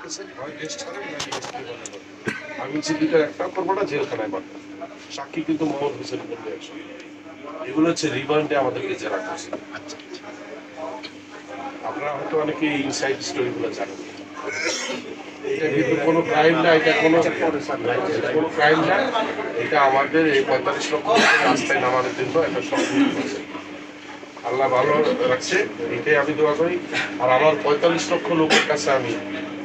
করতেছেন, হয় দেশ ছাড়েন না আমি বলছি দুইটার একটা করবো না, জেলখানায় পাঠাবো। সাক্ষী কিন্তু মোহাম্মদ হোসেন বলবে একসঙ্গে। এগুলো হচ্ছে রিমান্ডে আমাদেরকে জেরা করছে। আপনারা হয়তো অনেকে ইনসাইড স্টোরি গুলো জানেন। এটা কিন্তু কোনো ক্রাইম না, এটা কোনো ক্রাইম না। এটা আমাদের এই 45 লক্ষ রাস্তায় নামানোর জন্য একটা স্বপ্ন। আল্লাহ ভালো রাখছে, এটাই আমি দোয়া করি। আর আমার 45 লক্ষ লোকের কাছে আমি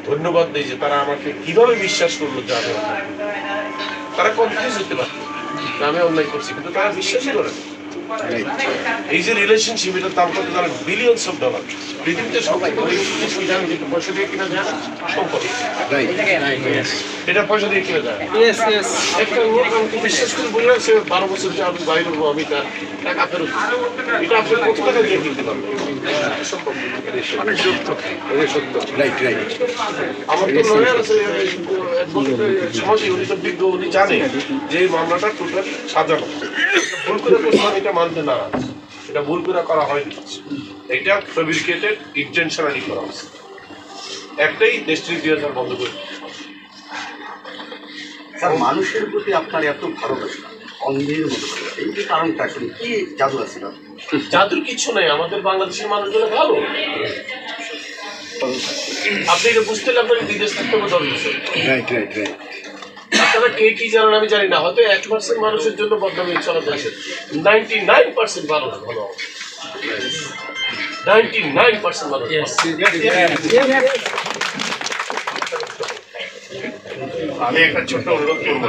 ধন্যবাদ দিই যে তারা আমাকে কিভাবে বিশ্বাস করলো যে আমি তারা কনফিউজ হতে পারত আমি অন্যায় করছি, কিন্তু তারা বিশ্বাসই করে। এই যে রিলেশনশিপ, এটার দাম কত জানেন? Billions of dollar. পৃথিবীতে কিন্তু পয়সা দিয়ে কিনা যায় সম্পদ, এটা পয়সা দিয়ে কিনা যায়। একটা লোক আমাকে বিশ্বাস করে বলে রাখছে 12 বছর যে আমি বাইরে হবো, আমি তার টাকা ফেরত, এটা আপনি কত টাকা দিয়ে কিনতে পারবেন? অনেক সত্য, আমার তো লয়ার আছে সমাজে, উনি তো বিজ্ঞ, উনি জানে যে এই মামলাটা টোটালি সাজানো। ভুল করে করছিলাম এটা মানতে না, এটা ভুল করে করা হয়নি, এটা ফেব্রিকেটেড ইন্টেনশনালি করা হয়েছে। একটাই দেশটির 2000 বন্ধ করে। স্যার, মানুষের প্রতি আপনার এত ভালোবাসা অন্ধের মতো, এই যে কারণটা আসলে কি জাদু আছে? জাদুর কিছু নেই, আমাদের বাংলাদেশের মানুষগুলো ভালো। আপনি এটা বুঝতে হলে আপনাকে বিদেশ থাকতে হবে 10 বছর। আপনারা কে কি জানেন আমি জানি না, হয়তো 1% মানুষের জন্য বদনামি চলা যাচ্ছে, 99% মানুষ ভালো, 99% মানুষ। আমি একটা ছোট্ট অনুরোধ করবো।